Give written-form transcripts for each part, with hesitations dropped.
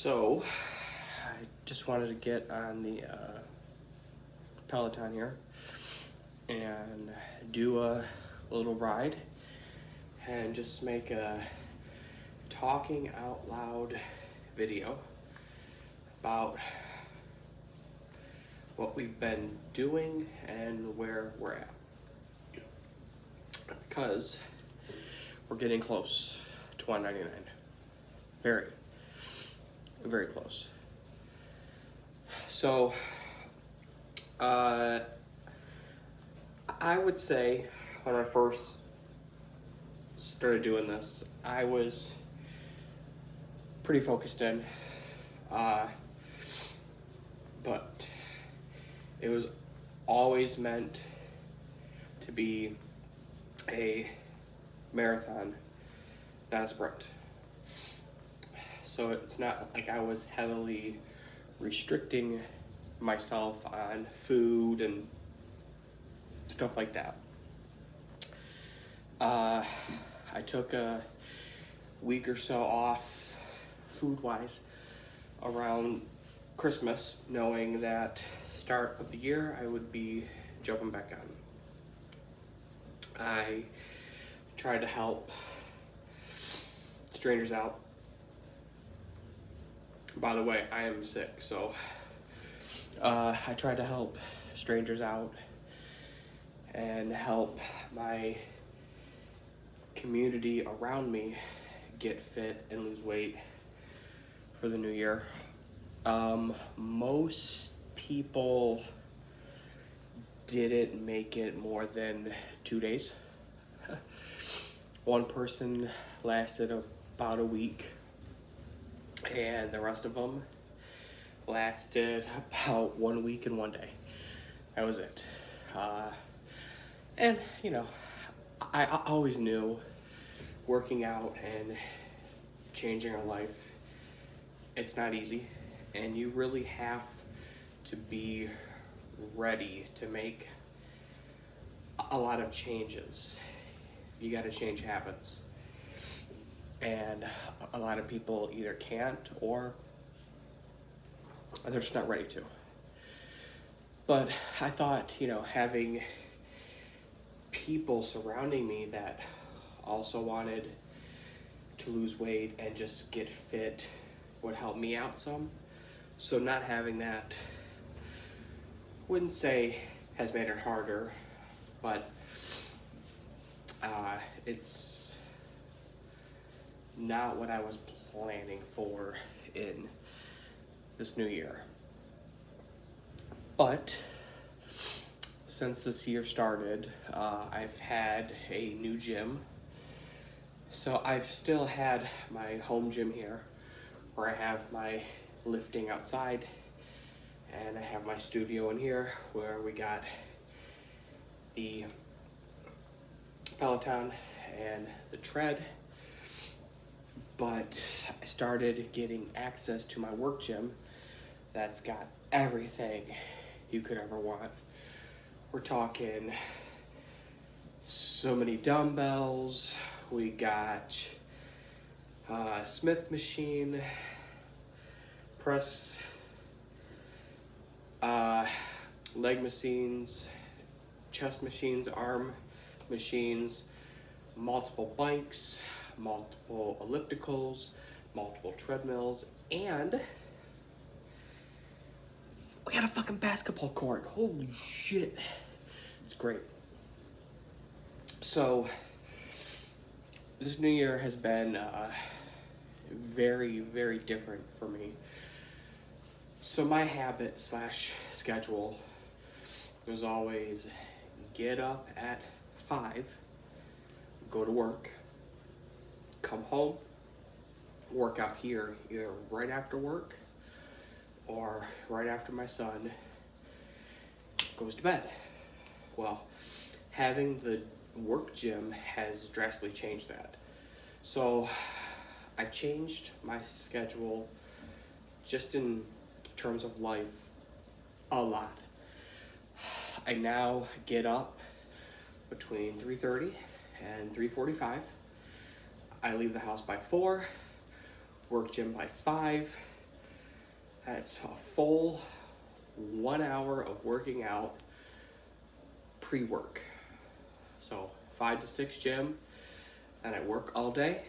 So, I just wanted to get on the Peloton here and do a little ride and just make a talking out loud video about what we've been doing and where we're at. Because we're getting close to 199. Very, very close. So, I would say when I first started doing this, I was pretty focused in, but it was always meant to be a marathon, not a sprint. So it's not like I was heavily restricting myself on food and stuff like that. I took a week or so off food-wise around Christmas, knowing that start of the year I would be jumping back on. I tried to help strangers out. By the way, I am sick, so I tried to help strangers out and help my community around me get fit and lose weight for the new year. Most people didn't make it more than 2 days. One person lasted about a week, and the rest of them lasted about 1 week and 1 day. That was it. And you know, I always knew working out and changing our life, it's not easy, and you really have to be ready to make a lot of changes. You got to change habits, and a lot of people either can't or they're just not ready to. But I thought, having people surrounding me that also wanted to lose weight and just get fit would help me out some. So not having that, wouldn't say has made it harder, but it's not what I was planning for in this new year. But since this year started, I've had a new gym. So I've still had my home gym here where I have my lifting outside, and I have my studio in here where we got the Peloton and the tread. But I started getting access to my work gym that's got everything you could ever want. We're talking so many dumbbells. We got Smith machine, press, leg machines, chest machines, arm machines, multiple bikes, multiple ellipticals, multiple treadmills, and we got a fucking basketball court. Holy shit. It's great. So, this new year has been very, very different for me. So my habit / schedule was always get up at 5, go to work, come home, work out here either right after work or right after my son goes to bed. Well, having the work gym has drastically changed that. So I've changed my schedule just in terms of life a lot. I now get up between 3:30 and 3:45. I leave the house by 4, work gym by 5, That's a full 1 hour of working out pre-work. So 5 to 6 gym, and I work all day.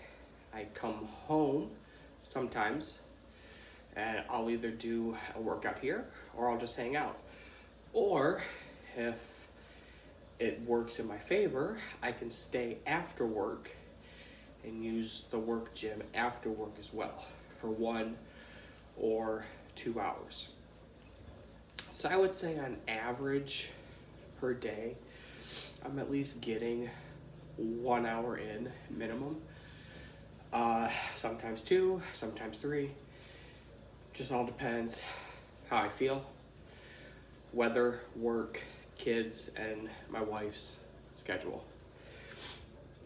I come home sometimes, and I'll either do a workout here or I'll just hang out. Or if it works in my favor, I can stay after work and use the work gym after work as well for 1 or 2 hours. So I would say on average per day, I'm at least getting 1 hour in minimum. Sometimes 2, sometimes 3. Just all depends how I feel, weather, work, kids, and my wife's schedule.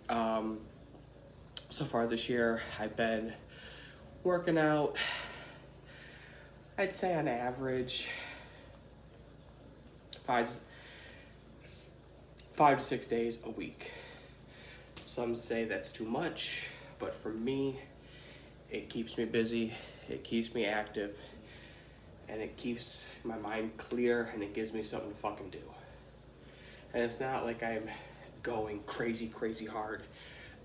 So far this year, I've been working out, I'd say on average, 5 to 6 days a week. Some say that's too much, but for me, it keeps me busy, it keeps me active, and it keeps my mind clear, and it gives me something to fucking do. And it's not like I'm going crazy hard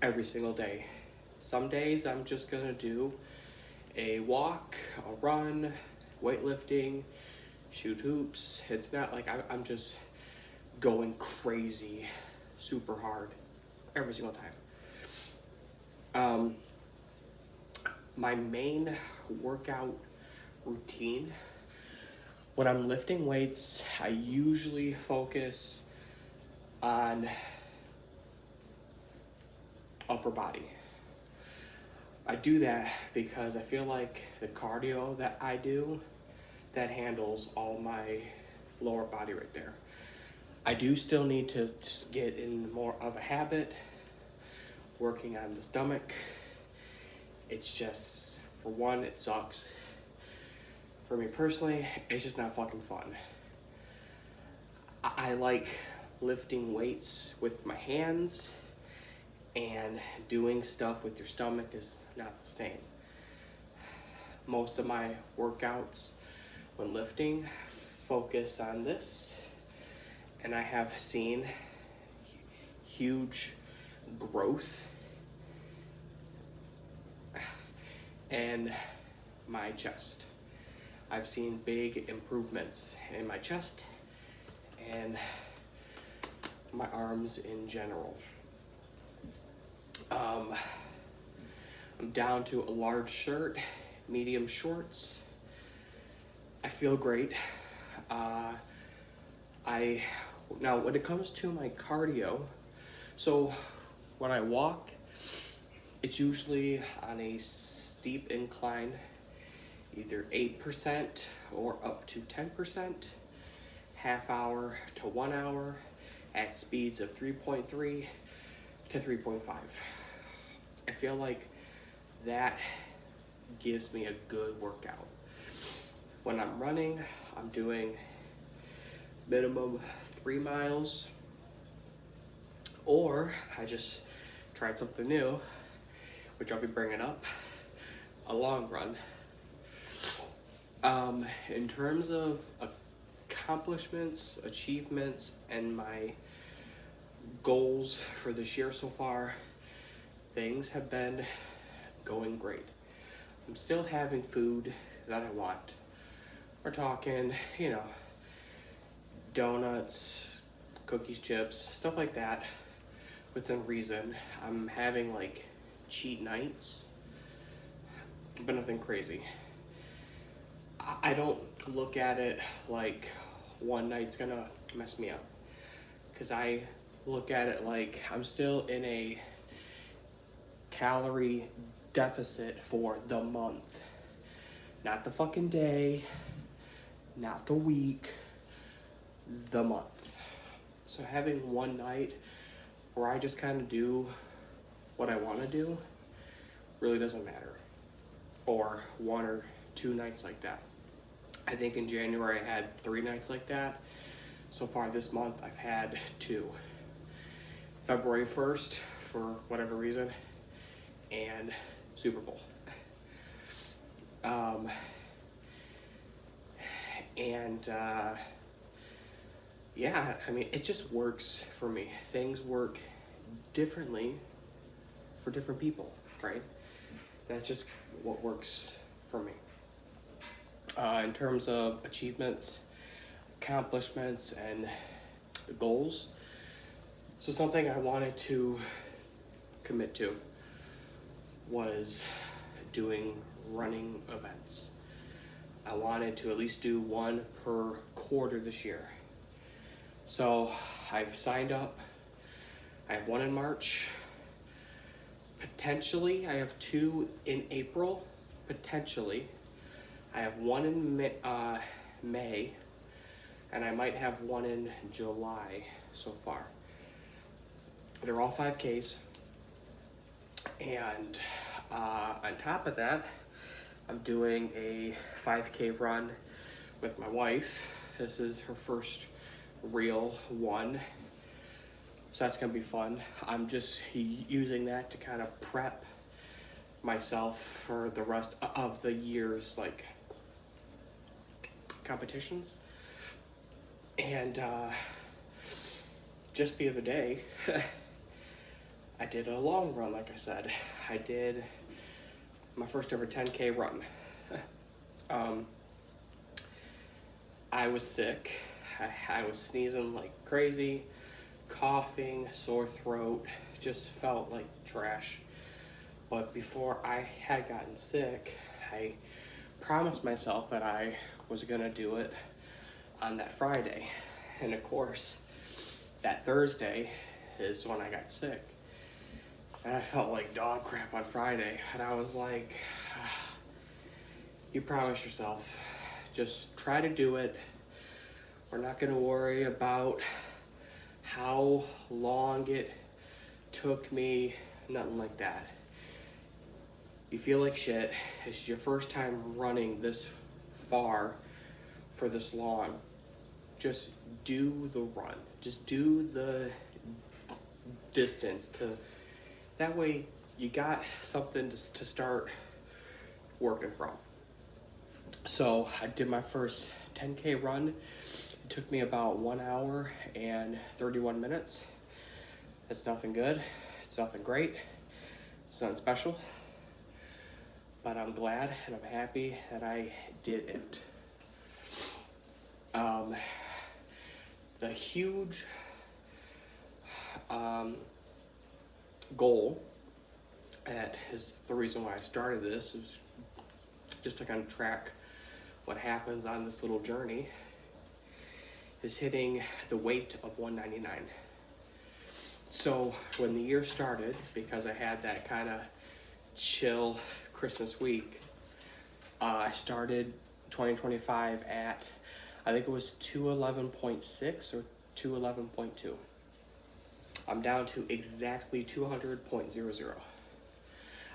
every single day. Some days I'm just gonna do a walk, a run, weightlifting, shoot hoops. It's not like I'm just going crazy, super hard every single time. My main workout routine, when I'm lifting weights, I usually focus on upper body. I do that because I feel like the cardio that I do, that handles all my lower body right there. I do still need to get in more of a habit, working on the stomach. It's just, for one, it sucks. For me personally, it's just not fucking fun. I like lifting weights with my hands, and doing stuff with your stomach is not the same. Most of my workouts when lifting focus on this, and I have seen huge growth in my chest. I've seen big improvements in my chest and my arms in general. I'm down to a large shirt, medium shorts. I feel great. Now when it comes to my cardio, so when I walk, it's usually on a steep incline, either 8% or up to 10%, half hour to 1 hour at speeds of 3.3 to 3.5. I feel like that gives me a good workout. When I'm running, I'm doing minimum 3 miles, or I just tried something new, which I'll be bringing up, a long run. In terms of accomplishments, achievements, and my goals for this year so far, things have been going great. I'm still having food that I want. We're talking, donuts, cookies, chips, stuff like that, within reason. I'm having cheat nights, but nothing crazy. I don't look at it like one night's gonna mess me up, because I look at it like I'm still in a calorie deficit for the month, not the fucking day, not the week, the month. So having one night where I just kind of do what I want to do really doesn't matter, or 1 or 2 nights like that. I think in January I had 3 nights like that. So far this month I've had 2. February 1st, for whatever reason, and Super Bowl. And yeah, I mean, it just works for me. Things work differently for different people, right? That's just what works for me. In terms of achievements, accomplishments, and goals, so something I wanted to commit to was doing running events. I wanted to at least do one per quarter this year. So I've signed up. I have one in March. Potentially, I have two in April. Potentially. I have one in May, and I might have one in July so far. They're all 5Ks. And on top of that, I'm doing a 5K run with my wife. This is her first real one, so that's gonna be fun. I'm just using that to kind of prep myself for the rest of the year's like competitions. And just the other day I did a long run. Like I said, I did my first ever 10K run. I was sick. I was sneezing like crazy, coughing, sore throat, just felt like trash. But before I had gotten sick, I promised myself that I was gonna do it on that Friday. And of course, that Thursday is when I got sick. And I felt like dog crap on Friday. And I was like, you promised yourself, just try to do it. We're not gonna worry about how long it took me, nothing like that. You feel like shit. It's your first time running this far for this long. Just do the run. Just do the distance that way you got something to start working from. So I did my first 10K run. It took me about 1 hour and 31 minutes. It's nothing good. It's nothing great. It's nothing special. But I'm glad and I'm happy that I did it. The huge goal, that is the reason why I started this, is just to kind of track what happens on this little journey, is hitting the weight of 199. So when the year started, because I had that kind of chill Christmas week, I started 2025 at, I think it was 211.6 or 211.2. I'm down to exactly 200.00.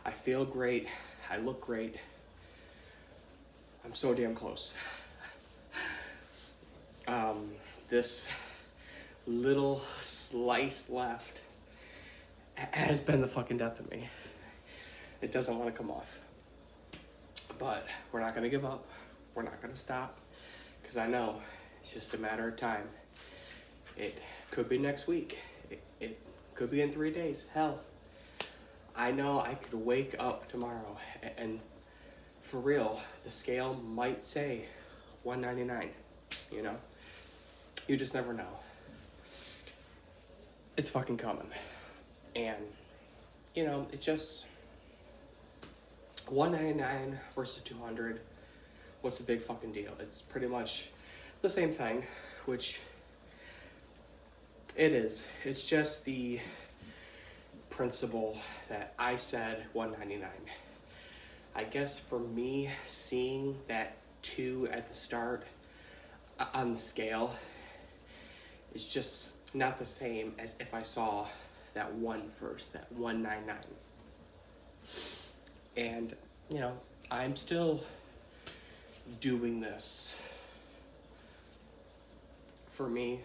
I feel great. I look great. I'm so damn close. This little slice left has been the fucking death of me. It doesn't want to come off. But we're not going to give up. We're not going to stop. Because I know it's just a matter of time. It could be next week. It could be in 3 days. Hell, I know I could wake up tomorrow and for real, the scale might say 199, you know? You just never know. It's fucking coming. And, you know, it just, 199 versus 200, what's the big fucking deal? It's pretty much the same thing, which it is. It's just the principle that I said 199. I guess for me, seeing that 2 at the start on the scale is just not the same as if I saw that 1 first, that 199. And, you know, I'm still doing this for me,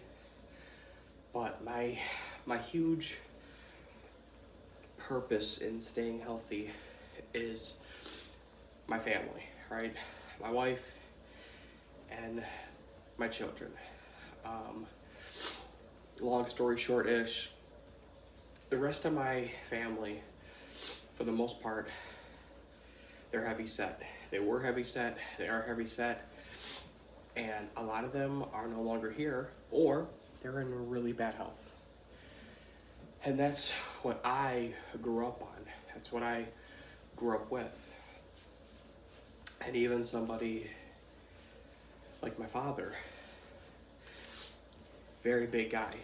but my huge purpose in staying healthy is my family, right? My wife and my children. Um, Long story short-ish, the rest of my family, for the most part, they're heavy set. They were heavy set, they are heavy set, and a lot of them are no longer here, or they're in really bad health. And that's what I grew up on. That's what I grew up with. And even somebody like my father, very big guy,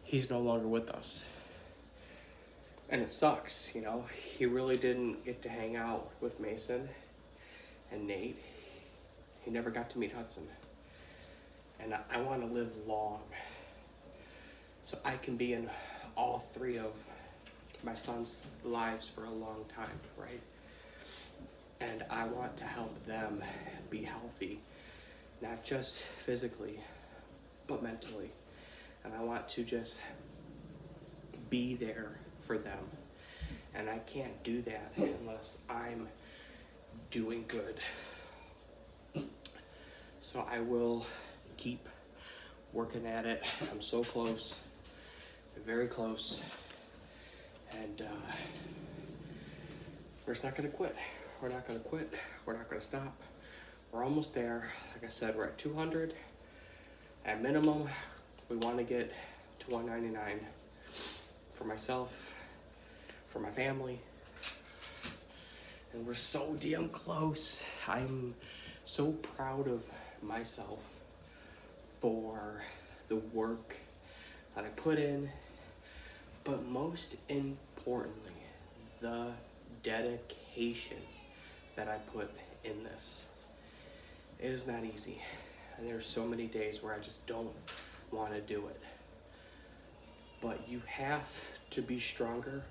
he's no longer with us. And it sucks, you know. He really didn't get to hang out with Mason and Nate. He never got to meet Hudson. And I want to live long, so I can be in all three of my son's lives for a long time, right? And I want to help them be healthy, not just physically, but mentally. And I want to just be there for them. And I can't do that unless I'm doing good. So I will keep working at it. I'm so close, very close. And we're just not gonna quit. We're not gonna quit. We're not gonna stop. We're almost there. Like I said, we're at 200. At minimum, we want to get to 199 for myself, for my family. And we're so damn close. I'm so proud of myself for the work that I put in, but most importantly, the dedication that I put in this. It is not easy, and there's so many days where I just don't want to do it. But you have to be stronger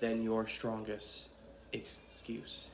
than your strongest excuse.